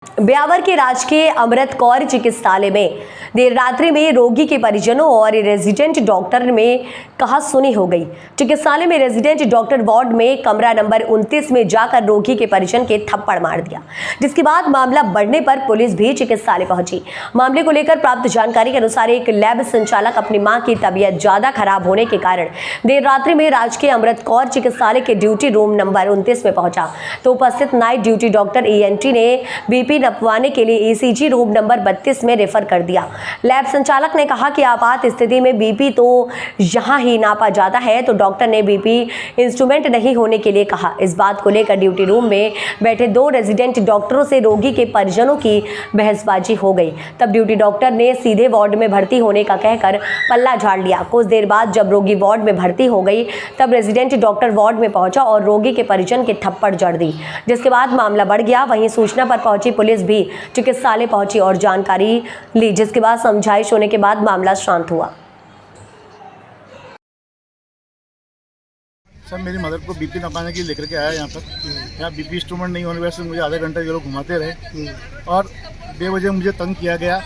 ब्यावर के राजकीय अमृत कौर चिकित्सालय में देर रात्रि में रोगी के परिजनों और रेजिडेंट डॉक्टर में कहासुनी हो गई। चिकित्सालय में रेजिडेंट डॉक्टर वार्ड में कमरा नंबर 29 में जाकर रोगी के परिजन के थप्पड़ मार दिया, जिसके बाद मामला बढ़ने पर पुलिस भी चिकित्सालय पहुंची। मामले को लेकर प्राप्त जानकारी के अनुसार एक लैब संचालक अपनी मां की तबीयत ज्यादा खराब होने के कारण देर रात्रि में राजकीय अमृत कौर चिकित्सालय के ड्यूटी रूम नंबर 29 में पहुंचा, तो उपस्थित नाइट ड्यूटी डॉक्टर ENT ने बीपी नपवाने के लिए ECG रूम नंबर 32 में रेफर कर दिया। लैब संचालक ने कहा कि आपात स्थिति में बीपी तो यहां ही नापा जाता है, तो डॉक्टर ने बीपी इंस्ट्रूमेंट नहीं होने के लिए कहा। इस बात को लेकर ड्यूटी रूम में बैठे 2 रेजिडेंट डॉक्टरों से रोगी के परिजनों की बहसबाजी हो गई। तब ड्यूटी डॉक्टर ने सीधे वार्ड में भर्ती होने का कहकर पल्ला झाड़ लिया। कुछ देर बाद जब रोगी वार्ड में भर्ती हो गई, तब रेजिडेंट डॉक्टर वार्ड में पहुंचा और रोगी के परिजन के थप्पड़ जड़ दी, जिसके बाद मामला बढ़ गया। वहीं सूचना पर पहुंची पुलिस भी चिकित्सालय पहुंची और जानकारी ली, जिसके बाद समझाइश होने के बाद मामला शांत हुआ। सर, मेरी मदर को बीपी नपाने के लिए लेकर के आया यहाँ पर। यहाँ बीपी इंस्ट्रूमेंट नहीं होने की वजह से मुझे आधा घंटा ये लोग घुमाते रहे और बेवजह मुझे तंग किया गया।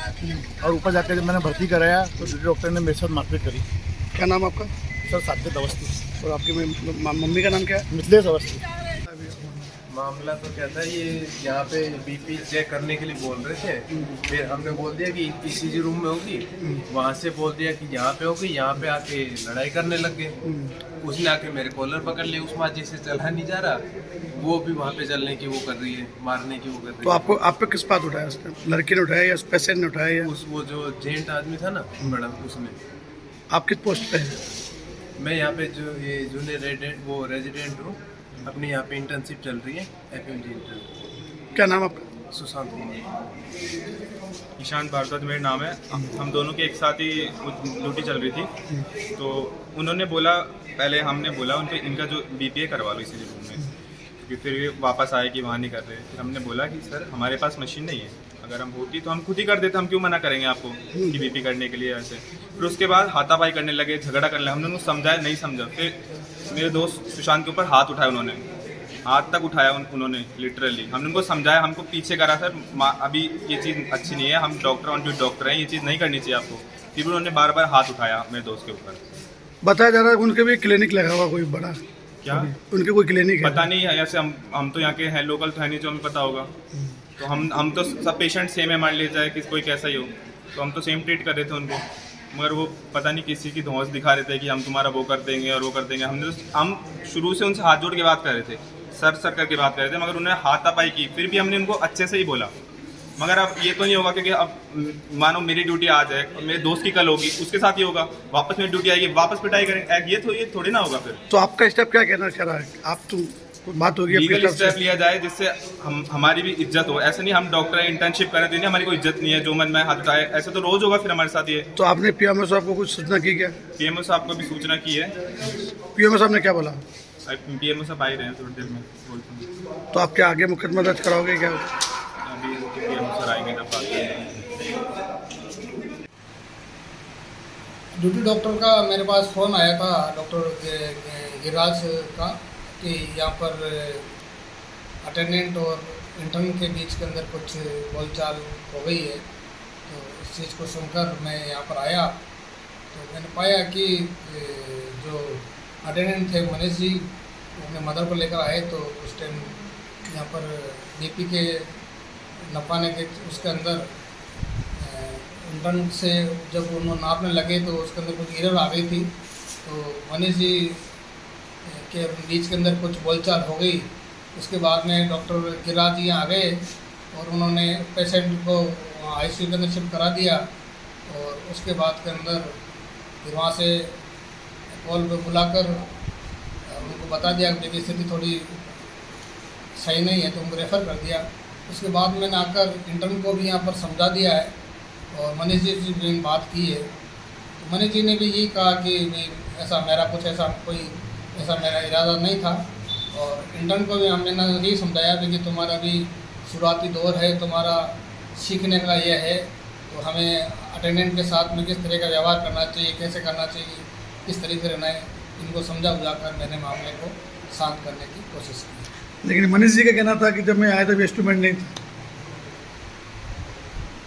और ऊपर जाकर जब मैंने भर्ती कराया तो डॉक्टर ने मेरे साथ मारपीट करी। क्या नाम आपका? सर, साकेत अवस्थी। और आपकी मम्मी का नाम क्या है? मिथिलेश अवस्थी। मामला तो क्या था, ये यहाँ पे बीपी चेक करने के लिए बोल रहे थे। फिर हमने बोल दिया कि ECG रूम में होगी, वहाँ से बोल दिया कि यहाँ पे होगी। यहाँ पे आके लड़ाई करने लग गए। उसने आके मेरे कॉलर पकड़ लिया। उस माजी से चला नहीं जा रहा, वो भी वहाँ पे चलने की वो कर रही है, मारने की वो कर रही है। तो आप पे किस बात उठाया उसने? लड़के ने उठाया या पेशेंट ने उठाया या उस वो जो जेंट आदमी था ना मैडम, उसने। आप किस पोस्ट पे हैं? मैं यहाँ पे जो ये जूनियर वो रेजिडेंट हूँ। अपनी यहाँ पे इंटर्नशिप चल रही है, FMG इंटर्न। क्या नाम आपका? सुशांत कुमार। ईशान भारद्वाज मेरा नाम है। हम दोनों के एक साथ ही ड्यूटी चल रही थी, तो उन्होंने बोला, पहले हमने बोला उनके इनका जो BPA करवा लो इसी रूम में, क्योंकि फिर ये वापस आए कि वहाँ नहीं कर रहे। फिर हमने बोला कि सर हमारे पास मशीन नहीं है, अगर हम होती तो हम खुद ही कर देते, हम क्यों मना करेंगे आपको कि BP करने के लिए ऐसे। फिर उसके बाद हाथापाई करने लगे, झगड़ा करने लगे। हमने उनको समझाया, नहीं समझा। फिर मेरे दोस्त सुशांत के ऊपर हाथ उठाया, उन्होंने हाथ तक उठाया उन्होंने लिटरली। हमने उनको समझाया, हमको पीछे करा सर अभी ये चीज़ अच्छी नहीं है, हम डॉक्टर ऑन ड्यूटी डॉक्टर हैं, ये चीज़ नहीं करनी चाहिए आपको। फिर उन्होंने बार बार हाथ उठाया मेरे दोस्त के ऊपर। बताया जा रहा है उनके भी क्लिनिक लगा हुआ कोई बड़ा? क्या उनके कोई क्लिनिक है? पता नहीं है, ऐसे हम तो यहाँ के हैं, लोकल तो है नहीं जो हमें पता होगा। तो हम तो सब पेशेंट सेम है, मान लीजिए कि कोई कैसा ही हो, तो हम तो सेम ट्रीट कर रहे थे उनको। मगर वो पता नहीं किसी की धौंस दिखा रहे थे कि हम तुम्हारा वो कर देंगे और वो कर देंगे। हम शुरू से उनसे हाथ जोड़ के बात कर रहे थे, सर करके बात कर रहे थे, मगर उन्होंने हाथापाई की। फिर भी हमने उनको अच्छे से ही बोला। मगर अब ये तो नहीं होगा, क्योंकि अब मानो मेरी ड्यूटी आज है और मेरे दोस्त की कल होगी, उसके साथ ही होगा, वापस मेरी ड्यूटी आएगी, वापस पिटाई करेंगे। ये थोड़ी ना होगा। फिर तो आपका स्टेप क्या कहना चाह रहा है? आप तो बात होगी, लीगल स्टेप लिया जाए जिससे हमारी भी इज्जत हो। ऐसे नहीं हम डॉक्टर है, इंटर्नशिप कर रहे थे, हमारी कोई इज्जत नहीं है, जो मन में हाथ उठाए, ऐसे तो रोज होगा फिर हमारे साथ ये। तो आपने PMO साहब को कुछ सूचना की क्या? PMO साहब को भी सूचना की है। PMO साहब ने क्या बोला? PMO साहब आ ही रहे हैं, थोड़ी देर में बोलते हैं। तो आपके आगे मुकदमा दर्ज कराओगे क्या? अभी PMO सर आएंगे तब बात करेंगे। ड्यूटी डॉक्टर का मेरे पास फ़ोन आया था, डॉक्टर गिरिराज का, कि यहाँ पर अटेंडेंट और इंटर्न के बीच के अंदर कुछ बोलचाल हो गई है। तो इस चीज़ को सुनकर मैं यहाँ पर आया, तो मैंने पाया कि जो अटेंडेंट थे मनीष जी, वो अपने मदर को लेकर आए। तो उस टाइम यहाँ पर BP के नपाने के उसके अंदर इंटर्न से जब उन्होंने नापने लगे तो उसके अंदर कुछ एरर आ गई थी। तो मनीष जी के बीच के अंदर कुछ बोलचाल हो गई। उसके बाद में डॉक्टर गिरिराज जी आ गए और उन्होंने पेशेंट को ICU के अंदर शिफ्ट करा दिया। और उसके बाद के अंदर फिर वहाँ से कॉल पे बुलाकर उनको बता दिया कि स्थिति थोड़ी सही नहीं है, तो उनको रेफ़र कर दिया। उसके बाद मैंने आकर इंटर्न को भी यहाँ पर समझा दिया है और मनीष जी से भी बात की है। तो मनीष जी ने भी यही कहा कि ऐसा मेरा इरादा नहीं था। और इंटर्न को भी मैंने यही समझाया कि तुम्हारा भी शुरुआती दौर है, तुम्हारा सीखने का यह है, तो हमें अटेंडेंट के साथ में किस तरह का व्यवहार करना चाहिए, कैसे करना चाहिए, किस तरीके से रहना है, इनको समझा बुझाकर मैंने मामले को शांत करने की कोशिश की। लेकिन मनीष जी का कहना था कि जब मैं आया तब इंस्ट्रूमेंट नहीं था।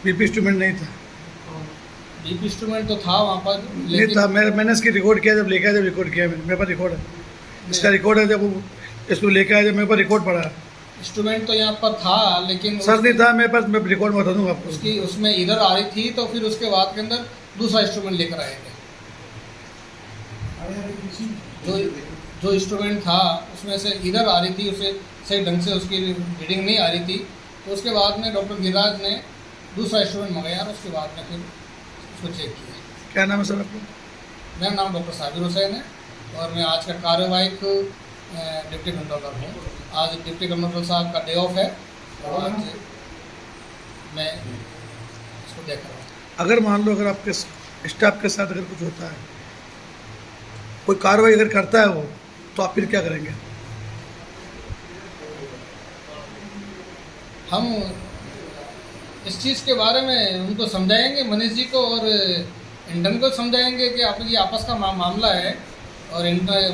बीपी इंस्ट्रूमेंट नहीं था। बीपी इंस्ट्रूमेंट तो था वहाँ पर, नहीं था, मैंने इसकी रिकॉर्ड किया, जब लेके आया, जब रिकॉर्ड किया मैंने, मेरे पास रिकॉर्ड है, इसका रिकॉर्ड है, जब वो इसको लेके आया, जब मेरे पास रिकॉर्ड पड़ा है। इंस्ट्रूमेंट तो यहाँ पर था, लेकिन सर नहीं था मेरे पास, मैं रिकॉर्ड बता दूंगा आपको। उसकी उसमें इधर आ रही थी, तो फिर उसके बाद के अंदर दूसरा इंस्ट्रूमेंट लेकर आए थे। जो इंस्ट्रूमेंट था उसमें से इधर आ रही थी, उसे सही ढंग से उसकी रीडिंग नहीं आ रही थी, तो उसके बाद में डॉक्टर गिरिराज ने दूसरा इंस्ट्रूमेंट मंगाया और उसके बाद में फिर उसको चेक किया। क्या नाम है सर आपको? मेरा नाम डॉक्टर साबिर हुसैन है और मैं आज का कार्यवाहक डिप्टी कंट्रोलर हूँ। आज डिप्टी कंट्रोलर साहब का डे ऑफ है और आज मैं इसको देख रहा हूँ। अगर मान लो अगर आपके स्टाफ के साथ अगर कुछ होता है, कोई कार्रवाई अगर करता है वो, तो आप फिर क्या करेंगे? हम इस चीज़ के बारे में उनको समझाएंगे, मनीष जी को और इंटर्न को समझाएंगे कि आप ये आपस का मामला है, और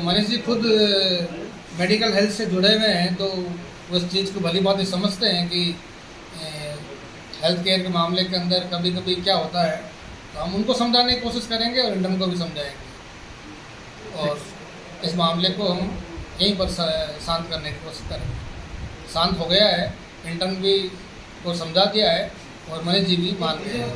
मनीष जी खुद मेडिकल हेल्थ से जुड़े हुए हैं, तो उस चीज़ को भली बात समझते हैं कि हेल्थ केयर के मामले के अंदर कभी कभी क्या होता है, तो हम उनको समझाने की कोशिश करेंगे और इंटर्न को भी समझाएंगे, और इस मामले को हम यहीं पर शांत करने की कोशिश करेंगे। शांत हो गया है, इंटर्न भी को समझा दिया है और मनीष जी भी मान गए हैं।